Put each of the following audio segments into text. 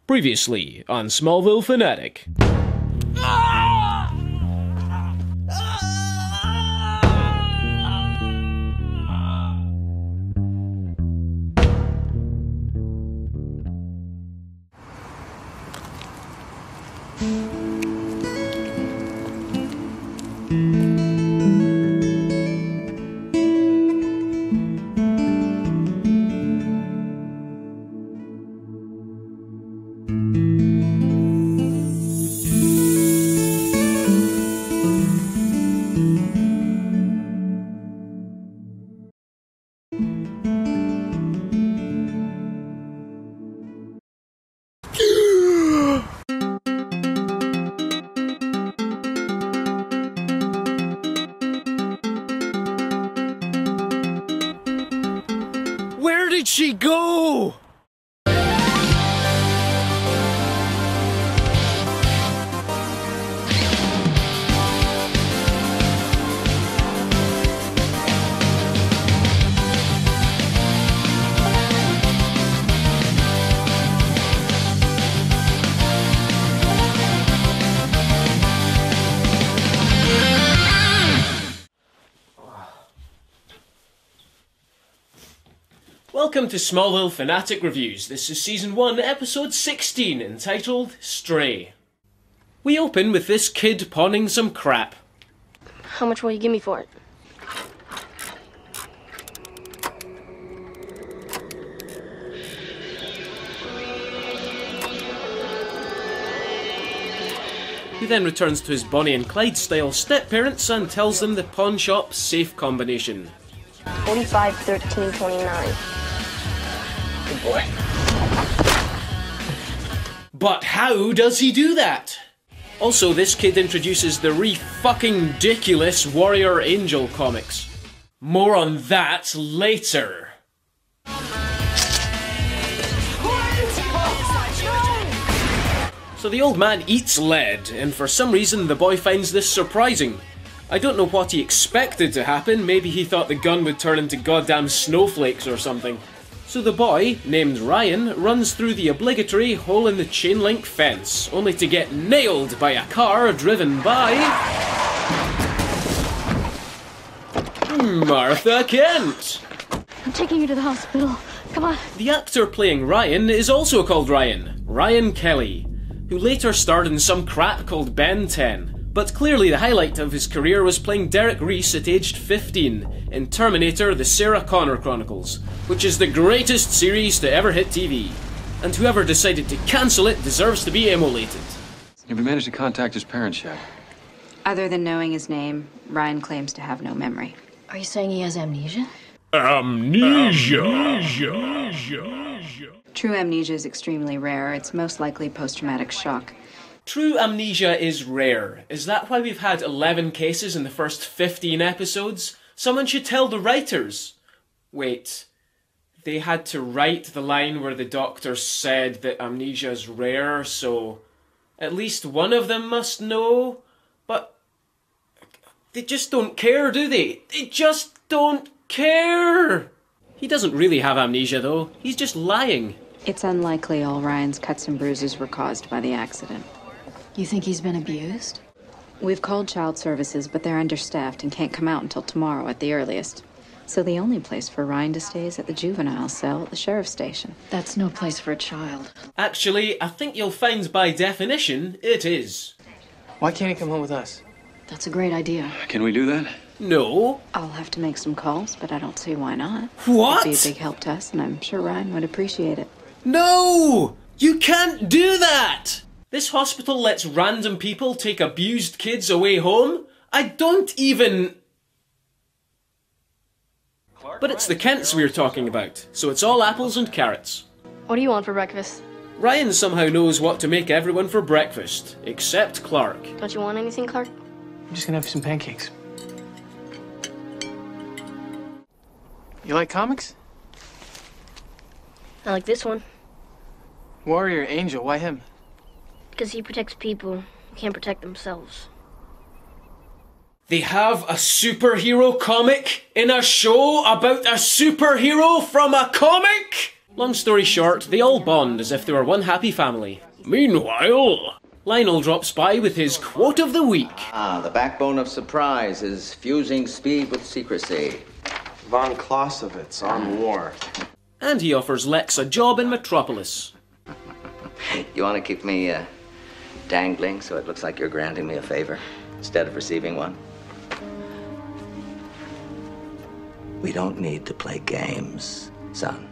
Previously on Smallville Fanatic. Where did she go? Welcome to Smallville Fanatic Reviews. This is Season 1, Episode 16, entitled Stray. We open with this kid pawning some crap. How much will you give me for it? He then returns to his Bonnie and Clyde-style step-parents and tells them the pawn shop's safe combination. 45, 13, 29. Good boy. But how does he do that? Also, this kid introduces the re-fucking-diculous Warrior Angel comics. More on that later. So the old man eats lead, and for some reason the boy finds this surprising. I don't know what he expected to happen, maybe he thought the gun would turn into goddamn snowflakes or something. So the boy, named Ryan, runs through the obligatory hole in the chain link fence, only to get nailed by a car driven by... Martha Kent! I'm taking you to the hospital. Come on. The actor playing Ryan is also called Ryan Kelly, who later starred in some crap called Ben 10. But clearly the highlight of his career was playing Derek Reese at aged 15 in Terminator: The Sarah Connor Chronicles, which is the greatest series to ever hit TV. And whoever decided to cancel it deserves to be immolated. Have you managed to contact his parents yet? Other than knowing his name, Ryan claims to have no memory. Are you saying he has amnesia? Amnesia. True amnesia is extremely rare. It's most likely post-traumatic shock. True amnesia is rare. Is that why we've had 11 cases in the first 15 episodes? Someone should tell the writers. Wait, they had to write the line where the doctor said that amnesia is rare, so at least one of them must know? But they just don't care, do they? They just don't care! He doesn't really have amnesia though, he's just lying. It's unlikely all Ryan's cuts and bruises were caused by the accident. You think he's been abused? We've called child services, but they're understaffed and can't come out until tomorrow at the earliest. So the only place for Ryan to stay is at the juvenile cell at the sheriff's station. That's no place for a child. Actually, I think you'll find by definition it is. Why can't he come home with us? That's a great idea. Can we do that? No. I'll have to make some calls, but I don't see why not. What? It'd be a big help to us, and I'm sure Ryan would appreciate it. No! You can't do that! This hospital lets random people take abused kids away home? I don't even... But it's the Kents we're talking about, so it's all apples and carrots. What do you want for breakfast? Ryan somehow knows what to make everyone for breakfast, except Clark. Don't you want anything, Clark? I'm just gonna have some pancakes. You like comics? I like this one. Warrior Angel, why him? Because he protects people who can't protect themselves. They have a superhero comic in a show about a superhero from a comic? Long story short, they all bond as if they were one happy family. Meanwhile, Lionel drops by with his quote of the week. The backbone of surprise is fusing speed with secrecy. Von Clausewitz on war. And he offers Lex a job in Metropolis. You want to keep me dangling so it looks like you're granting me a favor instead of receiving one? We don't need to play games, son.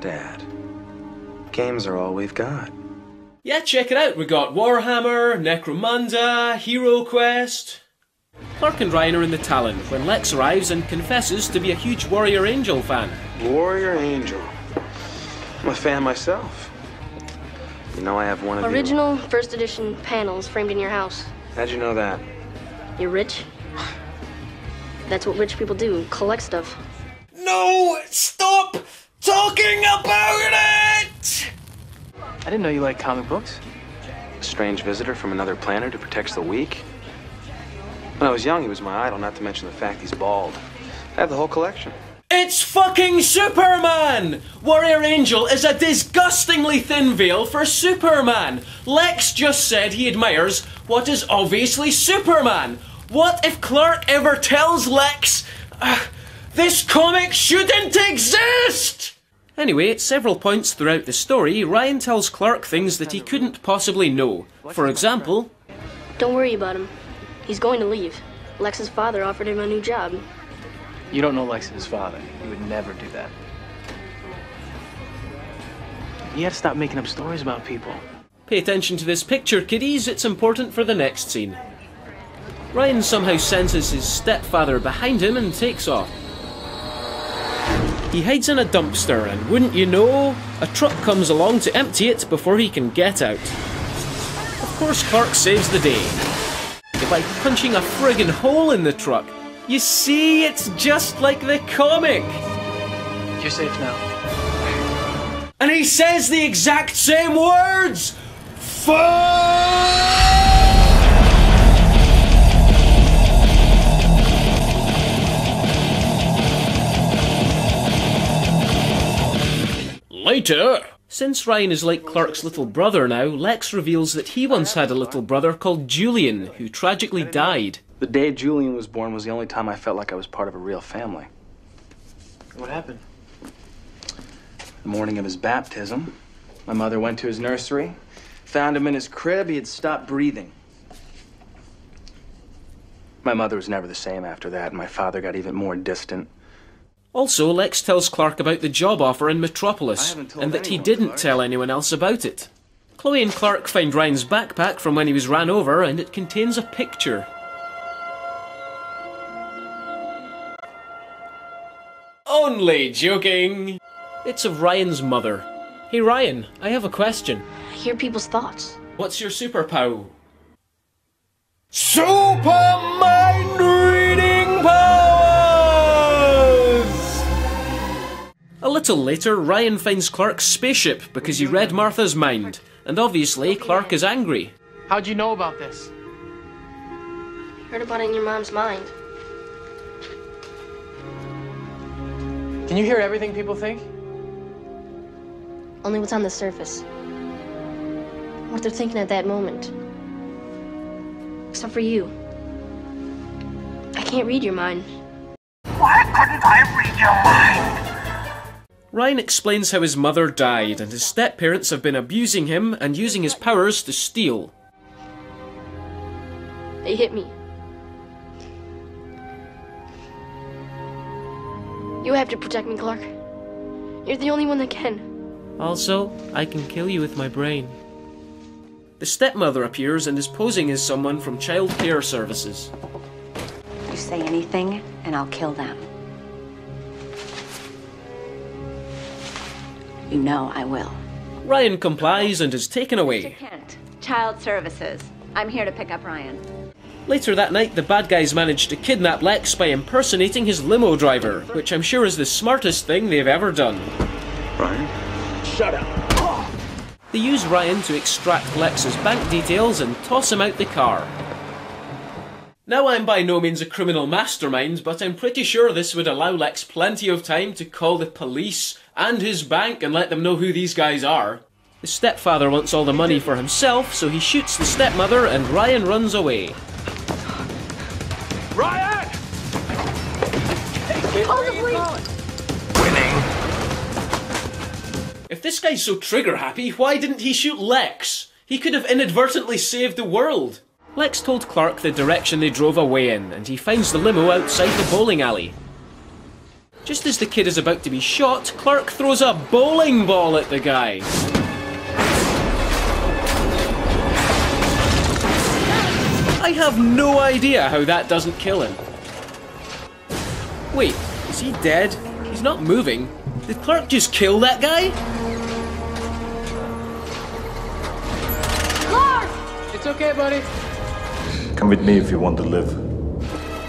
Dad, games are all we've got. Yeah, check it out. We got Warhammer, Necromunda, Hero Quest. Clark and Ryan are in the Talon when Lex arrives and confesses to be a huge Warrior Angel fan. Warrior Angel. I'm a fan myself. You know I have one of the Original first edition panels framed in your house. How'd you know that? You're rich? That's what rich people do, collect stuff. No! Stop talking about it! I didn't know you liked comic books. A strange visitor from another planet who protects the weak. When I was young, he was my idol, not to mention the fact he's bald. I have the whole collection. It's fucking Superman! Warrior Angel is a disgustingly thin veil for Superman. Lex just said he admires what is obviously Superman. What if Clark ever tells Lex, this comic shouldn't exist? Anyway, at several points throughout the story, Ryan tells Clark things that he couldn't possibly know. For example, Don't worry about him. He's going to leave. Lex's father offered him a new job. You don't know Lex's father. He would never do that. You gotta stop making up stories about people. pay attention to this picture, kiddies, it's important for the next scene. Ryan somehow senses his stepfather behind him and takes off. He hides in a dumpster and, wouldn't you know, a truck comes along to empty it before he can get out. Of course Clark saves the day by punching a friggin' hole in the truck. You see, it's just like the comic! You're safe now. And he says the exact same words! Fuck! Later. Since Ryan is like Clark's little brother now, Lex reveals that he once had a little brother called Julian, who tragically died. The day Julian was born was the only time I felt like I was part of a real family. What happened? The morning of his baptism, my mother went to his nursery, found him in his crib. He had stopped breathing. My mother was never the same after that, and my father got even more distant. Also, Lex tells Clark about the job offer in Metropolis, and that he didn't tell anyone else about it. Chloe and Clark find Ryan's backpack from when he was ran over, and it contains a picture. Only joking! It's of Ryan's mother. Hey Ryan, I have a question. I hear people's thoughts. What's your superpower? Super mind reading powers! A little later, Ryan finds Clark's spaceship because he read Martha's mind, and obviously Clark is angry. How'd you know about this? Heard about it in your mom's mind. Can you hear everything people think? Only what's on the surface. What they're thinking at that moment. Except for you. I can't read your mind. Why couldn't I read your mind? Ryan explains how his mother died and his step-parents have been abusing him and using his powers to steal. They hit me. You have to protect me, Clark. You're the only one that can. Also, I can kill you with my brain. The stepmother appears and is posing as someone from Child Care Services. You say anything, and I'll kill them. You know I will. Ryan complies and is taken away. Mr. Kent, Child Services. I'm here to pick up Ryan. Later that night, the bad guys manage to kidnap Lex by impersonating his limo driver, which I'm sure is the smartest thing they've ever done. Ryan? Shut up. They use Ryan to extract Lex's bank details and toss him out the car. Now, I'm by no means a criminal mastermind, but I'm pretty sure this would allow Lex plenty of time to call the police and his bank and let them know who these guys are. The stepfather wants all the money for himself, so he shoots the stepmother and Ryan runs away. Ryan! Winning. If this guy's so trigger-happy, why didn't he shoot Lex? He could have inadvertently saved the world. Lex told Clark the direction they drove away in, and he finds the limo outside the bowling alley. Just as the kid is about to be shot, Clark throws a bowling ball at the guy. I have no idea how that doesn't kill him. Wait, is he dead? He's not moving. Did Clark just kill that guy? Clark! It's okay, buddy. Come with me if you want to live.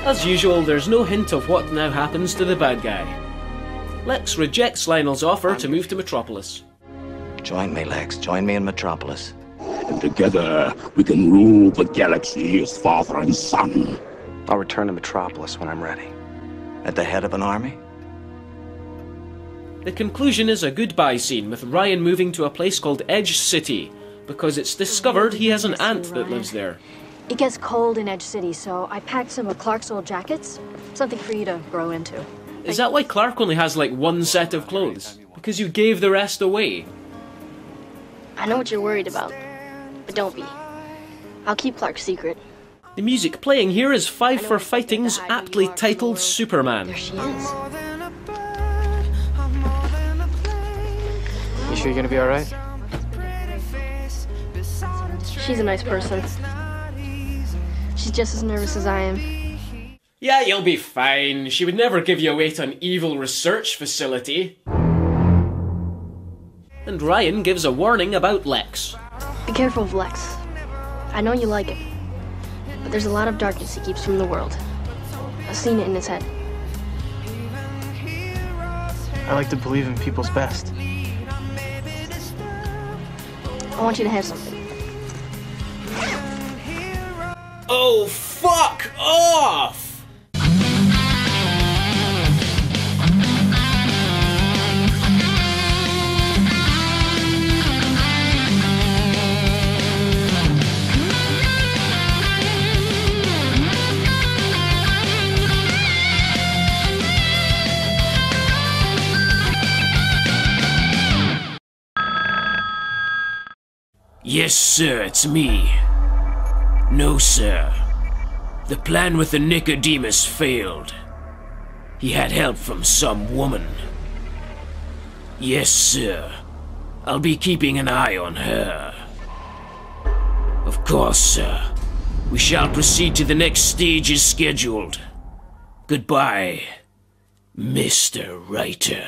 As usual, there's no hint of what now happens to the bad guy. Lex rejects Lionel's offer to move to Metropolis. Join me, Lex. Join me in Metropolis. And together, we can rule the galaxy as father and son. I'll return to Metropolis when I'm ready. At the head of an army? The conclusion is a goodbye scene with Ryan moving to a place called Edge City, because it's discovered he has an aunt that lives there. It gets cold in Edge City, so I packed some of Clark's old jackets. Something for you to grow into. Is that why Clark only has like one set of clothes? Because you gave the rest away? I know what you're worried about, but don't be. I'll keep Clark's secret. The music playing here is Five for Fighting's aptly titled Superman. There she is. You sure you're gonna be alright? She's a nice person. She's just as nervous as I am. Yeah, you'll be fine. She would never give you away to an evil research facility. And Ryan gives a warning about Lex. Be careful of Lex. I know you like him, but there's a lot of darkness he keeps from the world. I've seen it in his head. I like to believe in people's best. I want you to have something. Oh, fuck off! Yes, sir, it's me. No, sir. The plan with the Nicodemus failed. He had help from some woman. Yes, sir. I'll be keeping an eye on her. Of course, sir. We shall proceed to the next stage as scheduled. Goodbye, Mr. Writer.